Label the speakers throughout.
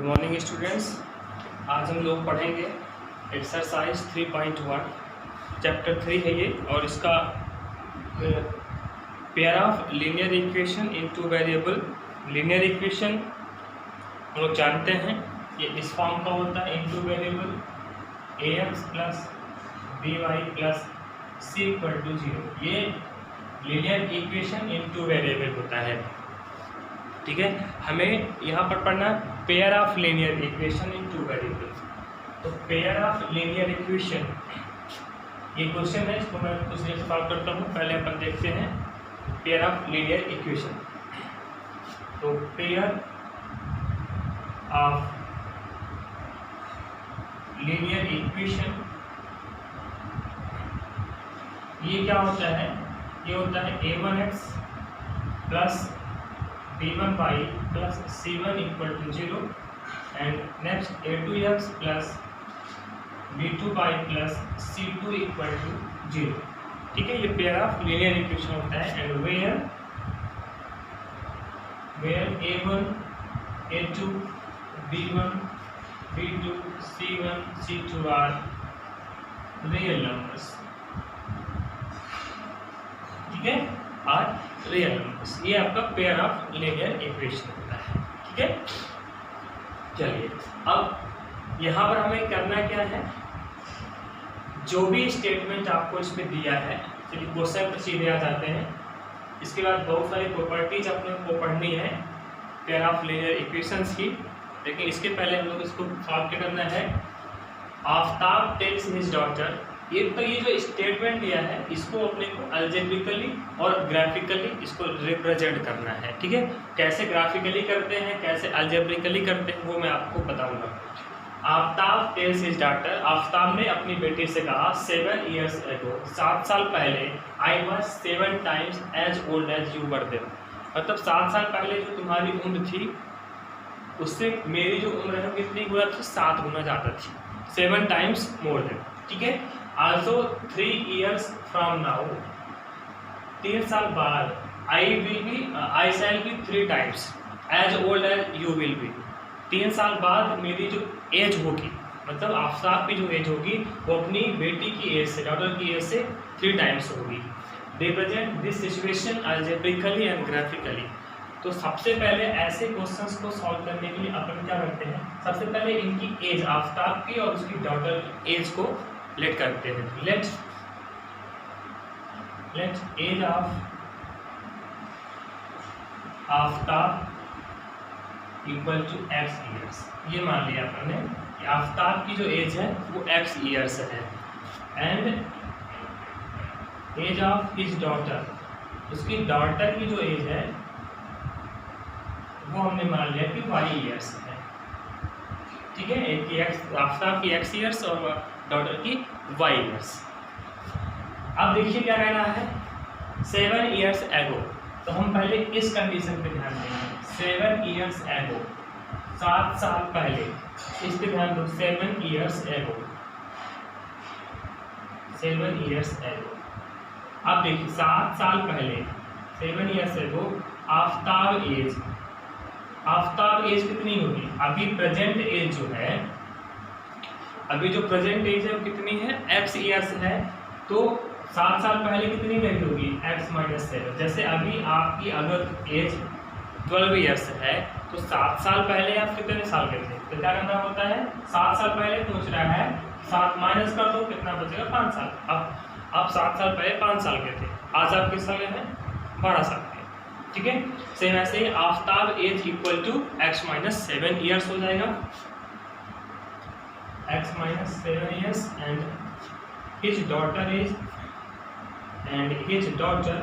Speaker 1: Good morning students. आज हम लोग पढ़ेंगे एक्सरसाइज 3.1 चैप्टर 3 है ये, और इसका pair of linear equation into variable. Linear equation हम लोग जानते हैं ये इस फॉर्म का होता है, into variable ax plus by plus c equal to 0। ये लीनियर इक्वेशन इनटू वेरिएबल होता है। ठीक है, हमें यहाँ पर पढ़ना pair of linear equation into variable. तो पेयर ऑफ लीनियर इक्वेशन ये क्वेश्चन है, इसको मैं कुछ देर से सॉल्व करता हूँ। पहले अपन देखते हैं पेयर ऑफ लीनियर इक्वेशन। तो पेयर ऑफ लीनियर इक्वेशन ये क्या होता है? ये होता है a1x plus b1y plus c1 equal to 0 and next a2x plus b2y plus c2 equal to 0। ठीक है, ये पेयर ऑफ लीनियर इक्वेशन होता है। And where a1 a2 b1 b2 c1 c2 are real numbers. ठीक है, are real numbers. ये आपका pair of linear equation होता है। ठीक है, चलिए अब यहाँ पर हमें करना क्या है, जो भी स्टेटमेंट आपको इसमें दिया है, चलिए क्वेश्चन पर सीधे आ जाते हैं। इसके बाद बहुत सारी प्रॉपर्टीज अपने को पढ़नी है पेयर ऑफ लीनियर इक्वेशंस की, लेकिन इसके पहले हम लोग इसको सॉल्व क्या करना है। आफ्ताब टेल्स हिज डॉटर, ये जो स्टेटमेंट दिया है इसको अपने को अलजेब्रिकली और ग्राफिकली इसको रिप्रेजेंट करना है। ठीक है, कैसे ग्राफिकली करते हैं, कैसे अलजेब्रिकली करते हैं, वो मैं आपको बताऊंगा। Aftab tales his daughter, Aftab ने अपनी बेटी से कहा 7 years ago, 7 साल पहले, I was 7 times as old as you were then. मतलब 7 साल पहले जो तुम्हारी उम्र थी उससे मेरी जो उम्र है वो कितनी गुना थी? 7 गुना ज़्यादा थी, 7 times मोर देन। ठीक है, also 3 years from now, 3 साल बाद, I shall be 3 times as old as you will be। 3 साल बाद मेरी जो एज होगी, मतलब आफ्ताब की जो एज होगी वो अपनी बेटी की एज से, डॉटर की एज से 3 times होगी। Represent this situation algebraically and graphically. तो सबसे पहले ऐसे क्वेश्चंस को सॉल्व करने के लिए अपन क्या करते हैं, सबसे पहले इनकी एज, आफ्ताब की और उसकी डॉटर की एज को लेट करते हैं। Let age of Aftab equal to x years. ये मान लिया अपन ने कि आफ्ताब की जो एज है वो x ईयर्स है। And age of his daughter, उसकी डॉटर की जो एज है वो हमने मान लिया कि y ईयर्स है। ठीक है, एक की आफ्ताब की x ईयर्स और डॉटर की y ईयर्स। अब देखिए क्या कहना है, 7 years ago। तो हम पहले इस कंडीशन पे ध्यान देंगे, 7 years ago, 7 साल पहले, इस पे ध्यान दो। 7 years ago, 7 years ago। अब देखिए 7 साल पहले, 7 years ago, Aftab age, Aftab age कितनी होगी? अभी प्रेजेंट एज जो है, अभी जो प्रेजेंट एज है वो कितनी है? x ईयर्स है। तो 7 साल पहले कितनी वैल्यू होगी? x - 7। जैसे अभी आपकी अगर एज 12 ईयर्स है तो 7 साल पहले आप कितने साल के थे? तो क्या करना होता है, 7 साल पहले पूछ रहा है, 7 माइनस कर दो, कितना बचेगा? 5 साल। अब 7 साल पहले 5 साल के थे, आज आप किस साल के हैं? 12 साल के। ठीक है, सेम ऐसे ही Aftab age equal to x - 7 years हो जाएगा। x - 7 years and his daughter is, and his daughter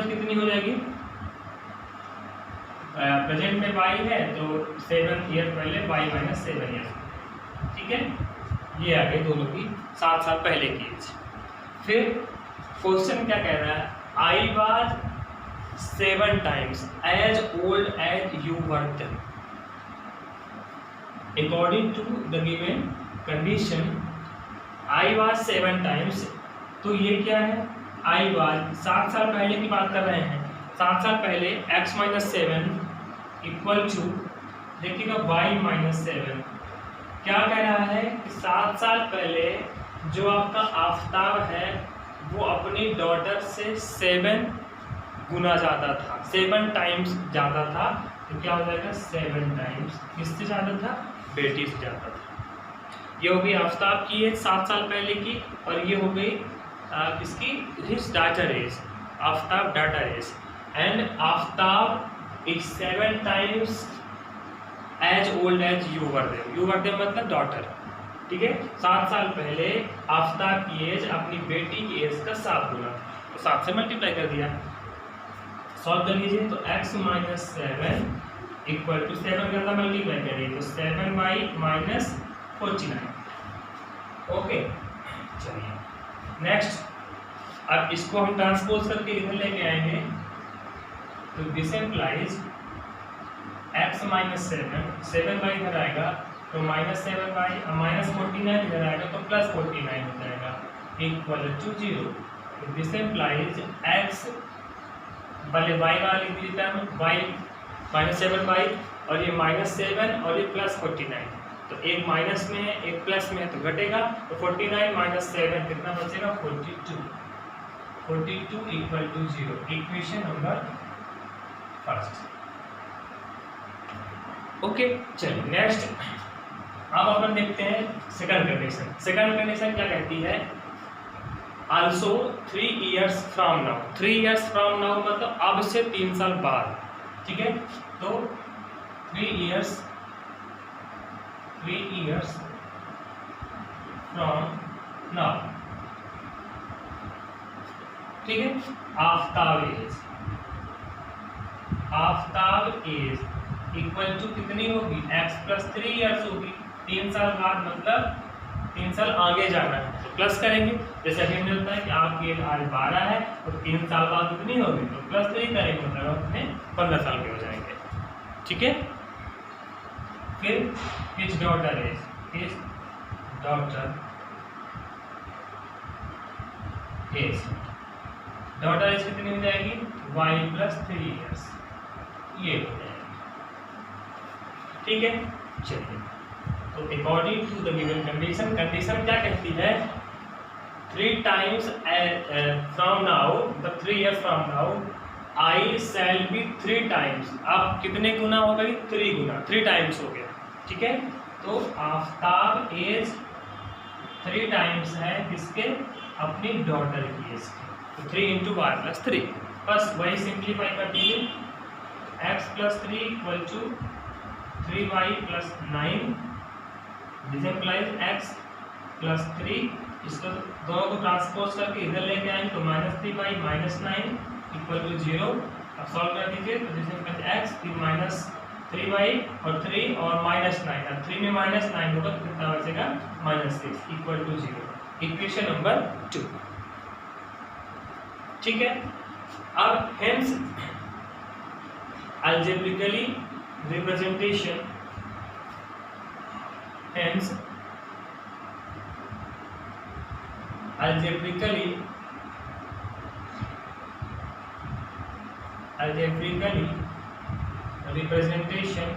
Speaker 1: कितनी हो जाएगी? प्रेजेंट में y है तो 7 ईयर पहले y - 7 ईयर। ठीक है, ये आ गई दोनों की 7 साल पहले की एज। फिर क्वेश्चन क्या कह रहा है, I was 7 times as old as you were then। According to the given condition, I was 7 times, तो ये क्या है, आई वाज 7 साल पहले की बात कर रहे हैं, 7 साल पहले x माइनस 7 इक्वल टू, देखिएगा y माइनस 7। क्या कह रहा है कि 7 साल पहले जो आपका आफताब है वो अपनी डॉटर से 7 गुना ज़्यादा था, 7 टाइम्स ज़्यादा था। तो क्या हो जाएगा 7 टाइम्स, किससे ज़्यादा था, बेटी से ज़्यादा था। ये हो गई आफताब की एज 7 साल पहले की, और ये हो गई किसकी, his daughter age, Aftab daughter age. And Aftab is 7 times as old as you were them, you were them मतलब डॉटर, ठीक है। 7 साल पहले आफताब की एज अपनी बेटी की एज का 7 गुना, तो 7 से मल्टीप्लाई कर दिया। सॉल्व कर लीजिए, तो x माइनस 7 इक्वल टू 7 करना मल्टीप्लाई करिए तो 7y माइनस 49। ओके, चलिए नेक्स्ट, अब इसको हम ट्रांसपोज करके इधर लेके आएंगे, तो this implies x minus 7y इधर आएगा तो माइनस 7y, माइनस 49 इधर आएगा तो प्लस 49 हो जाएगा, equal to 0। This implies x पहले y वाला लिख दीजिए टर्म, y माइनस 7y और ये माइनस 7 और ये प्लस 49, तो एक माइनस में है एक प्लस में है तो घटेगा, तो 49 माइनस 7 कितना बचेगा 42 equal to 0। Equation number first. Okay, चलिए नेक्स्ट, अब अपन देखते हैं सेकंड कंडीशन। सेकंड कंडीशन क्या कहती है, also 3 years from now, 3 years from now मतलब अब से 3 साल बाद, ठीक है। तो 3 years फ्रॉम नाउ, ठीक है। आफताब एज इक्वल टू कितनी होगी, x प्लस 3 years होगी। 3 साल बाद मतलब 3 साल आगे जाना है तो प्लस करेंगे, जैसे अभी मिलता है कि आपकी एज आज 12 है तो 3 साल बाद कितनी होगी, तो प्लस 3 करेंगे मतलब अपने 15 साल के हो जाएंगे, ठीक है। फिर हिज डॉटर एज कितनी हो जाएगी, y प्लस 3 years, ये हो जाएगी, ठीक है। चलिए, तो according to the given condition, condition क्या कहती है, 3 times from now, the 3 years from now I shall be 3 times, अब कितने गुना हो गई, 3 गुना, 3 times हो गया, ठीक है। तो आफताब एज 3 times है किसके, अपनी डॉटर की एज की, तो 3 into y प्लस 3, बस वही सिंप्लीफाई कर दीजिए, x plus 3 equal to 3y plus 9, this implies x plus 3, इसको दोनों को ट्रांसपोज करके इधर लेके आएंगे तो minus 3y minus 9 equal to 0। अब सॉल्व कर दीजिए तो दिस इम्प्लाइज x फिर माइनस 3y और 3 और माइनस 9, अब 3 में माइनस 9 होगा तो कितना बचेगा minus 6 equal to 0। Equation number 2, ठीक है। अब hence algebraically representation, hence algebraically representation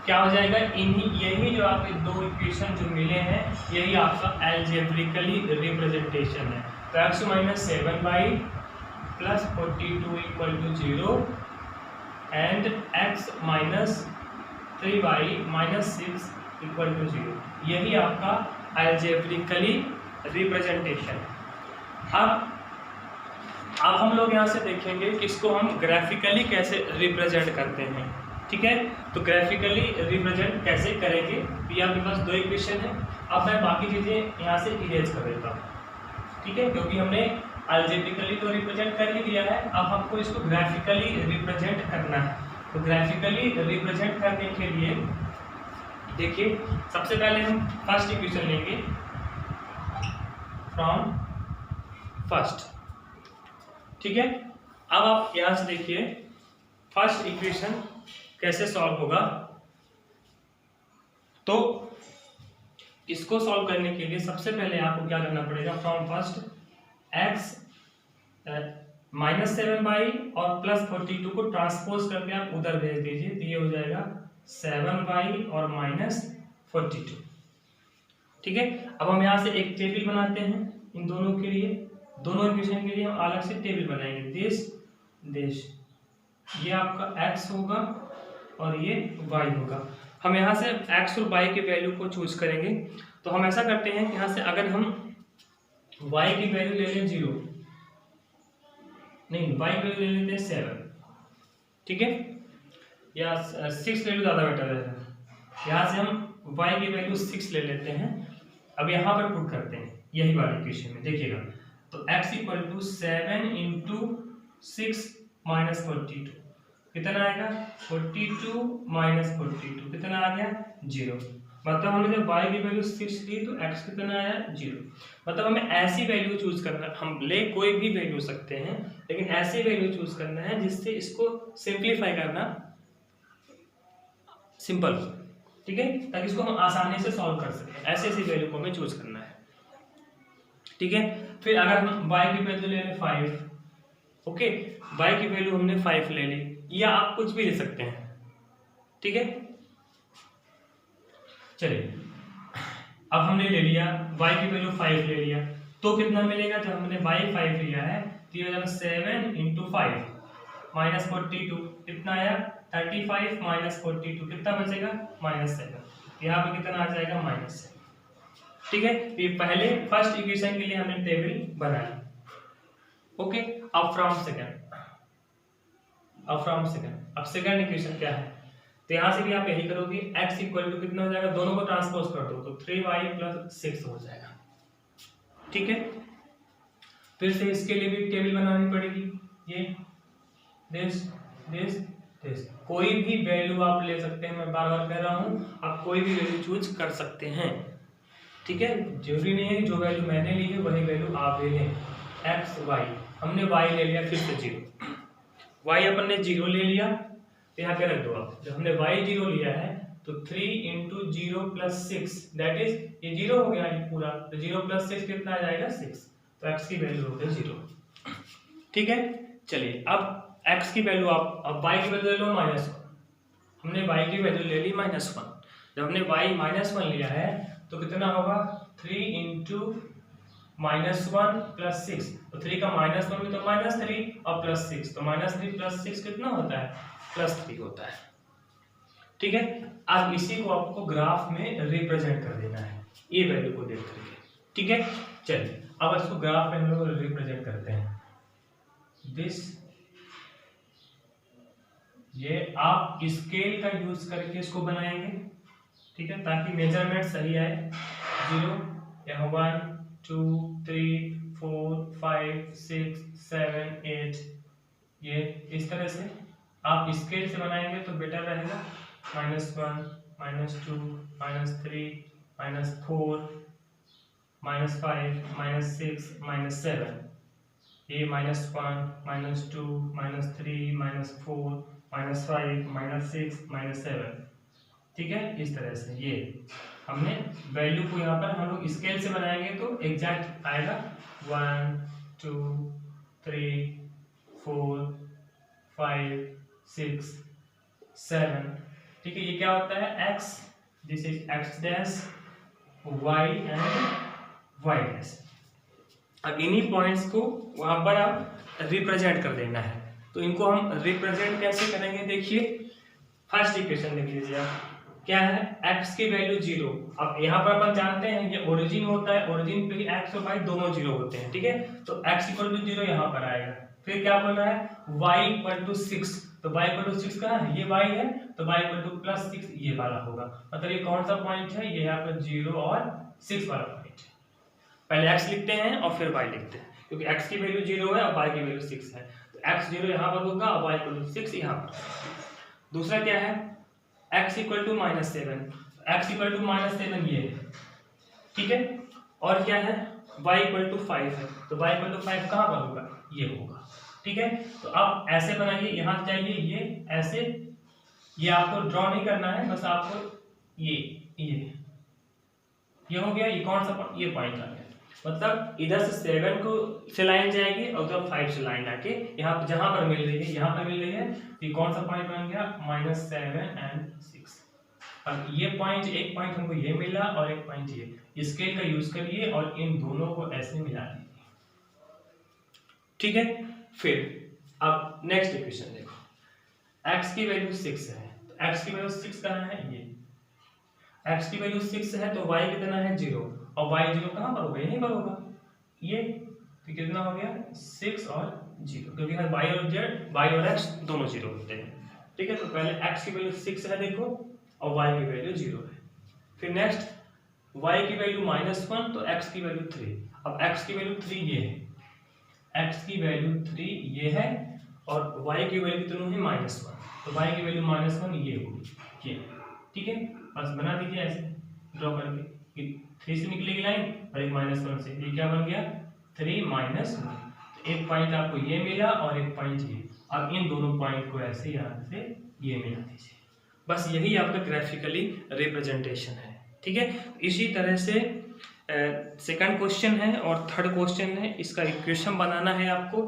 Speaker 1: क्या हो जाएगा, इन्हीं यही जो आपके दो इक्वेशन जो मिले हैं यही आपका algebraically रिप्रेजेंटेशन है। तो x minus 7y plus 42 equal to 0 and x minus 3y minus 6 equal to 0, यही आपका अलजेब्रिकली रिप्रेजेंटेशन। अब हम लोग यहाँ से देखेंगे कि इसको हम ग्राफिकली कैसे रिप्रेजेंट करते हैं, ठीक है। तो ग्राफिकली रिप्रेजेंट कैसे करेंगे, ये आपके पास दो इक्वेशन है। अब मैं बाकी चीज़ें यहाँ से इरेज कर देता हूँ, ठीक है, क्योंकि हमने अलजेब्रिकली तो रिप्रेजेंट कर ही दिया है, अब हमको इसको ग्राफिकली रिप्रेजेंट करना है। तो ग्राफिकली रिप्रेजेंट करने के लिए देखिए, सबसे पहले हम फर्स्ट इक्वेशन लेंगे फ्रॉम फर्स्ट, ठीक है। अब आप यहाँ से देखिए फर्स्ट इक्वेशन कैसे सॉल्व होगा। तो इसको सॉल्व करने के लिए सबसे पहले आपको क्या करना पड़ेगा, फ्रॉम फर्स्ट x -7y और +42 को ट्रांसपोज करके आप उधर भेज दीजिए, तो ये हो जाएगा 7y और -42। ठीक है, अब हम यहाँ से एक टेबल बनाते हैं इन दोनों के लिए, दोनों इक्वेशन के लिए हम अलग से टेबल बनाएंगे। दिस ये आपका x होगा और ये y होगा। हम यहाँ से x और y के वैल्यू को चूज करेंगे। तो हम ऐसा करते हैं कि यहाँ से अगर हम y की वैल्यू ले लें 0, नहीं y की वैल्यू ले लेते हैं 7, ठीक है, या 6 वैल्यू ज़्यादा बेटर है। यहाँ से हम y की वैल्यू 6 ले लेते हैं। अब यहाँ पर पुट करते हैं यही वाली इक्वेशन में, देखिएगा तो x = 7 × 6 - 42 कितना आएगा, 42 - 42 कितना आ गया, 0। मतलब हमने जब y की वैल्यू 6 ली तो x कितना आया, 0। मतलब हमें ऐसी वैल्यू चूज करना, हम ले कोई भी वैल्यू हो सकते हैं, लेकिन ऐसी वैल्यू चूज करना है जिससे इसको सिंप्लीफाई करना सिंपल, ठीक है, ताकि इसको हम आसानी से सॉल्व कर सकें। ऐसी वैल्यू को हमें चूज करना है, ठीक है। फिर अगर हम y की वैल्यू ले लें 5, ओके, y की वैल्यू हमने 5 ले ली, या आप कुछ भी ले सकते हैं, ठीक है। चलिए अब हमने ले लिया y की वैल्यू 5 ले लिया, तो कितना मिलेगा, जब हमने y 5 लिया है तो ये 7 × 5 - 42 कितना आया, 35 - 42 कितना बचेगा, -7। यहाँ पे कितना आ जाएगा, -7, ठीक है। ये पहले फर्स्ट इक्वेशन के लिए हमने टेबल बनाया, ओके। अब फ्रॉम सेकंड, अब सेकंड इक्वेशन क्या है, तो यहाँ से भी आप यही करोगे, x = कितना हो जाएगा, दोनों को ट्रांसपोज कर दो तो 3y + 6 हो जाएगा, ठीक है। फिर से इसके लिए भी टेबल बनानी पड़ेगी, ये दिस कोई भी वैल्यू आप ले सकते हैं, मैं बार बार कह रहा हूँ, आप कोई भी वैल्यू चूज कर सकते हैं, ठीक है। जरूरी नहीं है कि जो वैल्यू मैंने ली है वही वैल्यू आप ले लें। x y, हमने y ले लिया, फिर से 0, y अपन ने 0 ले लिया, तो यहाँ पे रख दो आप। जब हमने y 0 लिया है तो 3 × 0 + 6 दैट इज, ये 0 हो गया ये पूरा, तो 0 + 6 कितना आ जाएगा, 6। तो x की वैल्यू हो गई 0, ठीक है। चलिए अब x की वैल्यू आप, अब y की वैल्यू ले लो -1, हमने y की वैल्यू ले ली -1। जब हमने y -1 लिया है तो कितना होगा, 3 × -1 + 6, तो 3 का -1 में तो -3 और +6, तो -3 + 6 कितना होता है, +3 होता है, ठीक है। अब इसी को आपको ग्राफ में रिप्रेजेंट कर देना है, ये वैल्यू को देख करके, ठीक है। चलिए अब इसको ग्राफ में हम लोग रिप्रेजेंट करते हैं। दिस, ये आप स्केल का यूज करके इसको बनाएंगे, ठीक है, ताकि मेजरमेंट सही आए। 0 यहाँ 1 2 3 4 5 6 7 8, ये इस तरह से आप स्केल से बनाएंगे तो बेटर रहेगा। -1 -2 -3 -4 -5 -6 -7, ये -1 -2 -3 -4 -5 -6 -7, ठीक है। इस तरह से ये हमने वैल्यू को यहाँ पर हम लोग स्केल से बनाएंगे तो एग्जैक्ट आएगा 1 2 3 4 5 6 7, ठीक है। ये क्या होता है, x, this is x dash, y and y dash. अब इन्हीं पॉइंट्स को वहां पर आप रिप्रेजेंट कर देना है। तो इनको हम रिप्रेजेंट कैसे करेंगे, देखिए फर्स्ट इक्वेशन देख लीजिए आप, क्या है, x की वैल्यू 0। अब यहाँ पर अपन जानते हैं ये ओरिजिन होता है, ओरिजिन पे x और y दोनों 0 होते हैं, ठीक है। तो x = 0 यहाँ पर आएगा। फिर क्या बोल रहा है, y = 6, तो y = 6 कहाँ है, ये y है, तो y = +6 ये वाला होगा। मतलब ये कौन सा पॉइंट है, ये यहाँ पर 0 और 6 वाला पॉइंट है। पहले x लिखते हैं और फिर y लिखते हैं, क्योंकि x की वैल्यू 0 है और y की वैल्यू 6 है, तो x 0 यहाँ पर होगा और y = 6 यहाँ पर। दूसरा क्या है, x = -7, x = -7 ये है, ठीक है। और क्या है, y = 5 है, तो y = 5 कहाँ पर होगा, ये होगा, ठीक है। तो आप ऐसे बनाइए, यहाँ जाइए, ये ऐसे, ये आपको ड्रॉ नहीं करना है, बस आपको ये हो गया, ये कौन सा पॉइंट, ये पॉइंट आ गया। मतलब इधर से 7 को से लाइन जाएगी और उधर 5 से लाइन आके यहाँ जहां पर मिल रही है, यहाँ पर मिल रही है, ये कौन सा पॉइंट बन गया, -7 and 6। अब ये पॉइंट, एक पॉइंट हमको ये मिला और एक पॉइंट ये, स्केल का यूज करिए और इन दोनों को ऐसे मिला दीजिए, ठीक है। फिर अब नेक्स्ट इक्वेशन देखो, x की वैल्यू 6 है, तो x की वैल्यू 6 कहाँ है, ये x की वैल्यू 6 है तो y कितना है 0, और y 0 कहाँ पर होगा, यहीं पर होगा, ये तो कितना हो गया 6 और 0, क्योंकि y और z, y और x दोनों 0 होते हैं, ठीक है। तो पहले x की वैल्यू 6 है देखो, और y की वैल्यू 0 है। फिर नेक्स्ट y की वैल्यू -1 तो x की वैल्यू 3, अब x की वैल्यू 3 ये है, x की वैल्यू 3 ये है, और y की वैल्यू कितनी है -1, तो y की वैल्यू -1 ये होगी, ये, ठीक है। बस बना दीजिए ऐसे ड्रॉ करके कि 3 से निकलेगी लाइन और एक -1 से, ये क्या बन गया 3 -1, तो एक पॉइंट आपको ये मिला और एक पॉइंट ये, अब इन दोनों पॉइंट को ऐसे यहाँ से ये मिला दीजिए, बस यही आपका ग्राफिकली रिप्रेजेंटेशन है, ठीक है। इसी तरह से सेकंड क्वेश्चन है और थर्ड क्वेश्चन है, इसका इक्वेशन बनाना है आपको,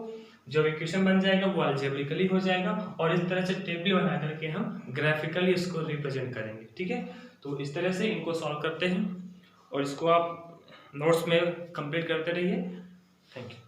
Speaker 1: जब इक्वेशन बन जाएगा वो अलजेब्रिकली हो जाएगा, और इस तरह से टेबल बना करके हम ग्राफिकली इसको रिप्रेजेंट करेंगे, ठीक है। तो इस तरह से इनको सॉल्व करते हैं और इसको आप नोट्स में कंप्लीट करते रहिए। Thank you.